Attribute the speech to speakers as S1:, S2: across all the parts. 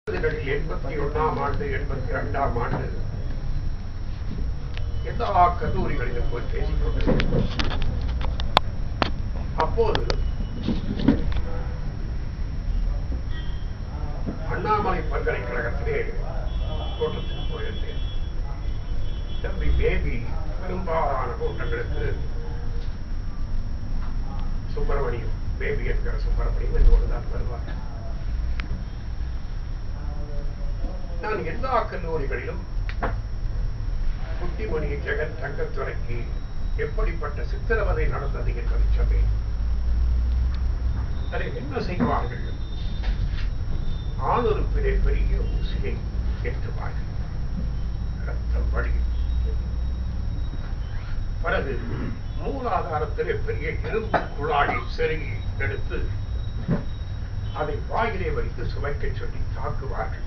S1: 81ஆம் ஆண்டு 82ஆம் ஆண்டு எல்லா கல்லூரிகளிலும் போய் பேசிக் கொண்டிருக்கிறோம். அப்போது அண்ணாமலை பல்கலைக்கழகத்திலே கூட்டத்துக்கு போயிருந்தேன். தம்பி பேபி பெரும்பாலான கூட்டங்களுக்கு சுப்பிரமணியம், பேபி என்கிற சுப்பிரமணியம் என்பதுதான் வருவார். நான் எல்லா கல்லூரிகளிலும் குட்டிமணி ஜெகன் தங்கத்துறைக்கு எப்படிப்பட்ட சித்திரவதை நடந்தது என்பதை சொன்னேன். அதை என்ன செய்வார்கள்? ஆணுறுப்பிலே பெரிய ஊசியை ஏற்றுவார்கள், ரத்தம் வழி. பிறகு மூலாதாரத்திலே பெரிய இரும்பு குழாயை செருகி எடுத்து அதை வாயிலே வைத்து சுவைக்க சொல்லி தாக்குவார்கள்.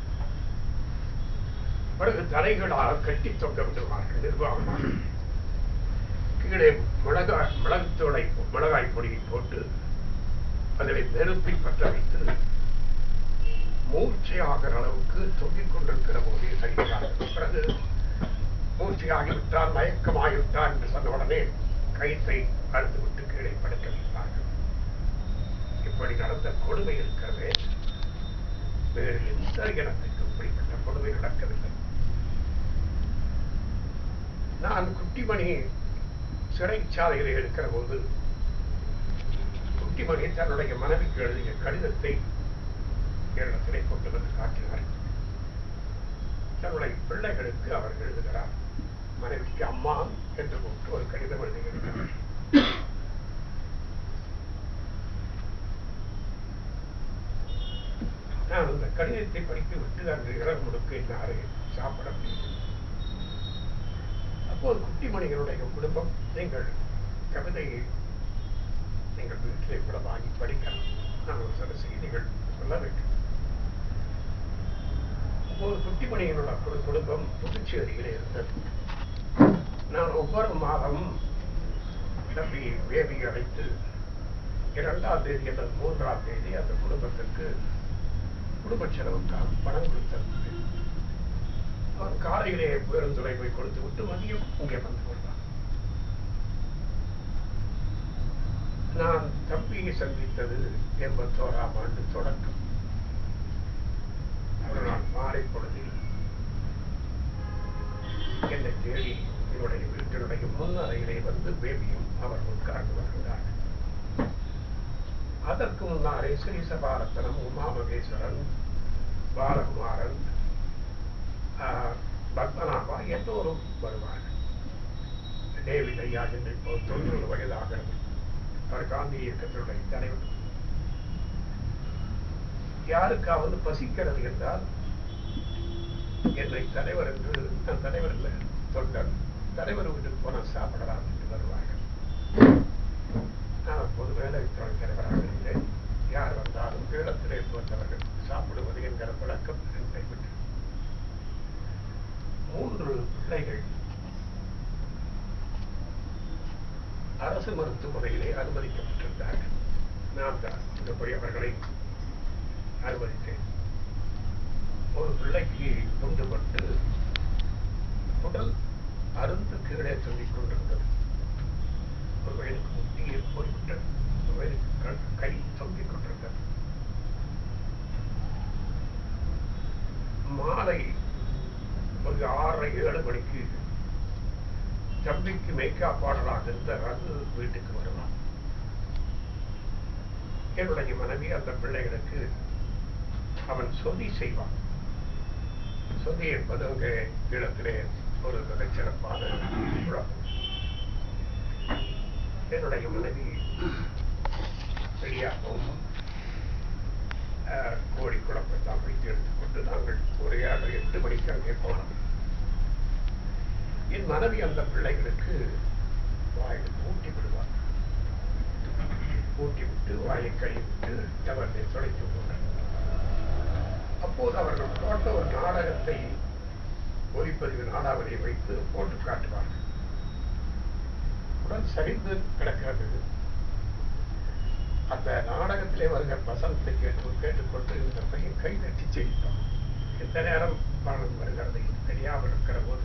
S1: பிறகு தலைகளாக கட்டி தொங்க விடுவார்கள் நிர்வாகமாக. கீழே மிளகாய் பொடியை போட்டு அதில் நெருப்பை பற்ற வைத்து மூர்ச்சையாகிற அளவுக்கு தொங்கிக் கொண்டிருக்கிற போதே தருகிறார்கள். பிறகு மூர்ச்சையாகிவிட்டால், மயக்கமாகிவிட்டார் என்று சொன்ன உடனே கயிற்றை அறுத்துவிட்டு கீழே படுக்க வைப்பார்கள். இப்படி நடந்த கொடுமை இருக்கிறதே, வேறு எந்த இனத்துக்கு இப்படிப்பட்ட கொடுமை நடக்கவில்லை. நான் குட்டிமணி சிறைச்சாலையில் இருக்கிற போது குட்டிமணி தன்னுடைய மனைவிக்கு எழுதிய கடிதத்தை என்னிடத்திலே கொண்டு வந்து காட்டினார். தன்னுடைய பிள்ளைகளுக்கு அவர் எழுதுகிறார். மனைவிக்கு அம்மா என்று கூப்பிட்டு ஒரு கடிதம் எழுதுகிறார். நான் அந்த கடிதத்தை படித்து விட்டு அன்று இரவு முழுக்க இன்னாரை சாப்பிட முடியும். அப்போது குட்டிமணிகளுடைய குடும்பம், நீங்கள் கவிதையை நீங்கள் வீட்டிலே கூட வாங்கி படிக்கலாம், நான் ஒரு சில செய்திகள் சொல்ல வேண்டும். அப்போது குட்டிமணிகளோட குடும்பம் புதுச்சேரியிலே இருந்தது. நான் ஒவ்வொரு மாதமும் தம்பி வேதி அழைத்து 2ஆம் தேதி அல்லது 3ஆம் தேதி அந்த குடும்பத்திற்கு குடும்ப செலவுக்காக பணம் கொடுத்திருந்தது. அவன் காலையிலே பேருந்துரை போய் கொடுத்து விட்டு மதியம் இங்கே வந்து கொண்டான். நான் தம்பியை சந்தித்தது 81ஆம் ஆண்டு தொடக்கம். ஒரு நாள் மாலை பொழுதில் என்னை தேடி என்னுடைய வீட்டினுடைய முன்னறையிலே வந்து பேபியும் அவர் உட்கார்ந்து வருகிறார். அதற்கு முன்னாலே ஸ்ரீசபாரத்தனம், உமா மகேஸ்வரன், பாலகுமாரன், பத்மநாபா எல்லோரும் வருவார்கள். டேவிட் ஐயா என்று இப்போ 90 வயதாகிறது. அவர் காந்தி இயக்கத்தினுடைய தலைவர். யாருக்காவது பசிக்கிறது என்றால் என்னை தலைவர் என்று, நான் தலைவர் இல்லை தொண்டர், தலைவர் வீட்டுக்கு போனால் சாப்பிடலாம் என்று வருவார்கள். நான் அப்போது வேலைத்துறை தலைவராக இருந்தேன். யார் வந்தாலும் ஈழத்திலே வந்தவர்கள் சாப்பிடுவது என்கிற விளக்கம் என்னை விட்டு 3 பிள்ளைகள் அரசு மருத்துவமனையிலே அனுமதிக்கப்பட்டிருந்தார்கள். நான் தான் இப்படி அவர்களை அனுமதித்தேன். ஒரு பிள்ளைக்கு கொண்டு கொண்டு உடல் அருந்து கீழே சொல்லிக் கொண்டிருந்தது. ஒரு வயதுக்கு முட்டியே போய்விட்டது. ஒரு வயதுக்கு கை தொங்கிக் கொண்டிருந்தது. மாலை ஒரு 6:30 7 மணிக்கு தம்பிக்கு மேய்க்காப்பாளராக இருந்த ரகு வீட்டுக்கு வருவான். என்னுடைய மனைவி அந்த பிள்ளைகளுக்கு அவன் சொதி செய்வான். சொதி என்பது அங்கே ஈழத்திலே ஒரு மிகச்சிறப்பான குழப்பம். என்னுடைய மனைவி வெளியாகவும் கோழி குழப்பத்தான் வைத்து எடுத்துக்கொண்டு நாங்கள் ஒரு 7 8 மணிக்கு அங்கே போனோம். என் மனைவி அந்த பிள்ளைகளுக்கு வாயை ஊட்டி விடுவார். ஊட்டி விட்டு வாயை கழிவிட்டு அவர்களை தொலைத்து போனார். அப்போது அவர்கள் போட்ட ஒரு நாடகத்தை ஒலிப்பதிவு நாடாவதை வைத்து போட்டு காட்டுவார்கள். உடல் சரிந்து கிடக்கிறது. அந்த நாடகத்திலே வருகிற வசனத்தை கேட்டுக்கொண்டு இந்த பையன் கை தட்டி செய்தான். எந்த நேரம் மரணம் வருகிறது தெரியாமல் இருக்கிற போது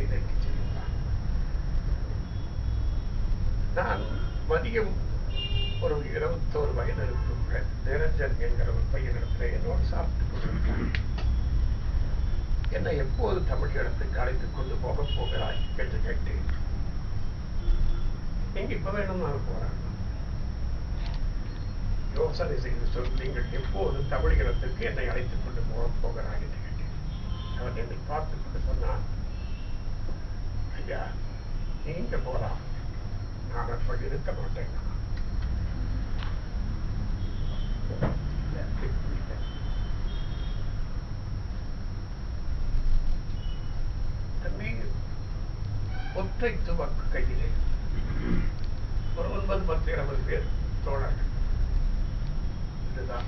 S1: எதற்கு செய்யலாம். நான் மதியம் ஒரு 21 வயது இருக்கும் நிரஞ்சன் என்கிற ஒரு பையனிடத்தில் என்னோடு சாப்பிட்டுக் கொண்டிருக்கிறான். என்னை எப்போது தமிழகத்துக்கு அழைத்துக் கொண்டு போகிறாய் என்று கேட்டேன். நீங்க இப்ப வேணும் நான் போறேன். யோசனை செய்து சொல், நீங்கள் எப்போது தமிழகத்துக்கு என்னை அழைத்துக் கொண்டு போகிறாய் என்று கேட்டேன். அவன் என்னை பார்த்துக் கொண்டு சொன்னான், ஐயா நீங்க போலாம், நான் அப்படி இருக்க மாட்டேன். ஒற்றை துவக்கு கையிலே ஒரு 9-10 பேர் தோழர்கள். இதுதான்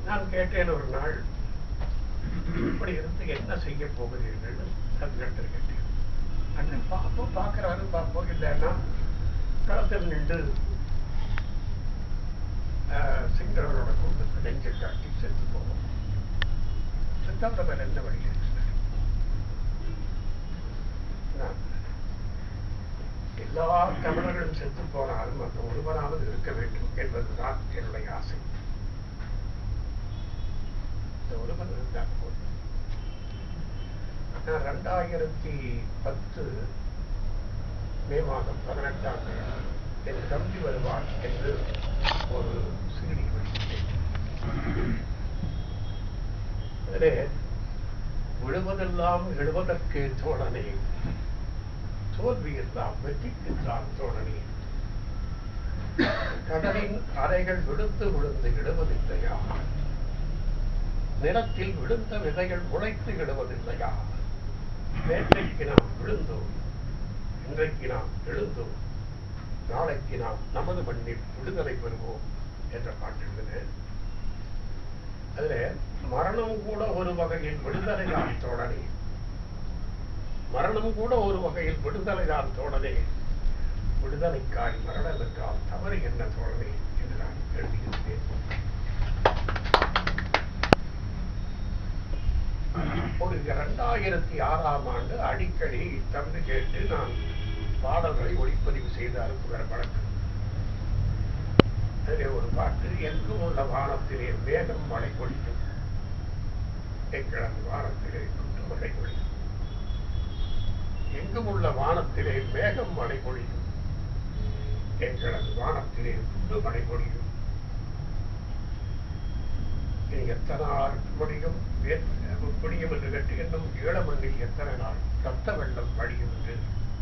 S1: நான் கேட்டேன். ஒரு நாள் இப்படி இருந்து என்ன செய்ய போகிறீர்கள் தமிழகத்தில் கேட்டேன். அண்ணன் பார்ப்போம், பார்க்கிறாரு பார்ப்போம், இல்லைன்னா களத்தில் நின்று சிங்களவரோட கூட்டத்தை நெஞ்சை காட்டி செத்து போவோம். செத்தவர்கள் எந்த வழியில் எல்லா தமிழர்களும் செத்து போனாலும் அந்த ஒருவராவது இருக்க வேண்டும் என்பதுதான் என்னுடைய ஆசை. இந்த ஒருவர் இருந்தால் போதும். நான் 2010 மே மாதம் 18ஆம் தேதி என் தம்பி வருவான் என்று ஒரு சீடி வெளியிட்டேன். அதிலே விழுவதெல்லாம் எழுவதற்கு தோழனே, தோல்வியெல்லாம் வெற்றிக்குத்தான் தோழனே. கடலின் அலைகள் விழுந்து விழுந்து இடுவதில்லையா? நிலத்தில் விழுந்த விதைகள் முளைத்து இடுவதில்லையா? நேற்றைக்கு நாம் விழுந்தோம், இன்றைக்கு நாம் எழுந்தோம், நாளைக்கு நாம் நமது மண்ணில் விடுதலை பெறுவோம் என்ற பாட்டிருந்தேன். அதுல மரணம் கூட ஒரு வகையில் விடுதலைதான் தோழனே, மரணம் கூட ஒரு வகையில் விடுதலைதான் தோழனே, விடுதலைக்காய் மரணம் என்றால் தவறு என்ன தோழனே என்று நான் எழுதியிருந்தேன். ஒரு 2006ஆம் ஆண்டு அடிக்கடி தந்து கேட்டு நான் பாடல்களை ஒளிப்பதிவு செய்து அனுப்புகிற வழக்கம். அதிலே ஒரு பாட்டு, எங்கும் உள்ள வானத்திலே மேகம் மழை பொழியும், எங்களது வானத்திலே குண்டு மழை பொழியும். எங்கும் உள்ள வானத்திலே மேகம் மழை பொழியும், எங்களது வானத்திலே குண்டு மழை பொழியும். இனி எத்தனை நாள் முடியும் முடியும் என்று கேட்டு என்னும் ஈழமண்ணில் எத்தனை நாள் ரத்த வெள்ளம் வழியும் என்று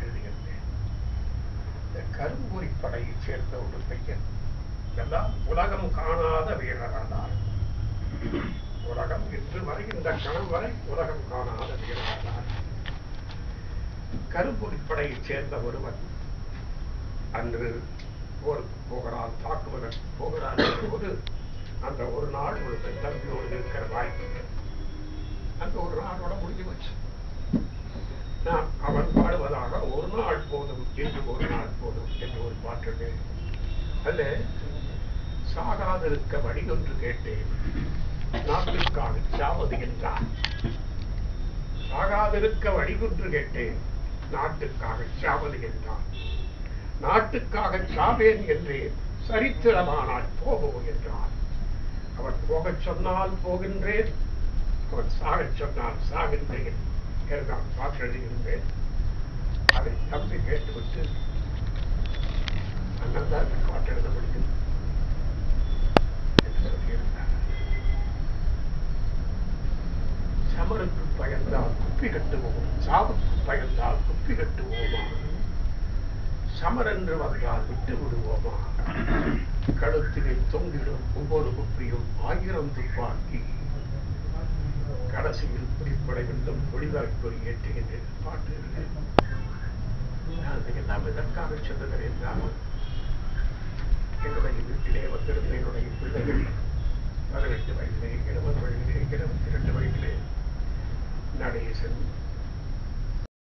S1: எழுதியிருந்தேன். இந்த கரும்புரி படையைச் சேர்ந்த ஒரு பையன் எல்லாம் உலகம் காணாத வீரரானார். உலகம் இன்று வரை, இந்த கணம் வரை உலகம் காணாத வீரரானார். கரும்புலிப்படையைச் சேர்ந்த ஒருவன் அன்று போருக்கு போகிறான், தாக்குவதற்கு போகிறான் போது அந்த ஒரு நாள் ஒரு தம்பியோடு இருக்கிற வாய்ப்பு அந்த ஒரு நாளோட முடிஞ்சு வச்சு நான் அவன் பாடுவதாக ஒரு நாள் போதும் என்று ஒரு நாள் போதும் என்று ஒரு பாட்டு. அல்ல சாகாதிருக்க வழி ஒன்று கேட்டேன், நாட்டுக்காக சாவது என்றான். சாகாதிருக்க வழி ஒன்று கேட்டேன், நாட்டுக்காக சாவது என்றான். நாட்டுக்காக சாவேன் என்றேன், சரித்திரமானால் போவோம் என்றான். அவன் போகச் சொன்னால் போகின்றேன், அவன் சாகச் சொன்னால் சாகின்றேன் என்று நான் பாட்டு எழுதியிருந்தேன். அதை தம்பி கேட்டுவிட்டு அண்ணன் தான் பாட்டு எழுத முடியும் என்று சொல்லியிருந்தார். சமருக்கு பயந்தால் குப்பி கட்டுவோம், சாவுக்கு பயந்தால் குப்பி கட்டுவோமா? சமர் என்று வந்தால் விட்டு விடுவோமா? கழுத்திலே தொங்கிடும் ஒவ்வொரு குப்பியும் 1000 துப்பாக்கி, கடைசியில் குறிப்படை வெல்லும் விடுதலைக்கு ஏற்றுகின்ற பாட்டு. நான் எல்லாம் இதற்காக சொல்லுகிறேன். என்னுடைய வீட்டிலே வந்திருந்த என்னுடைய பிள்ளைகள் 18 வயதிலே, 20 வயதிலே, 22 வயதிலே நடேசன்,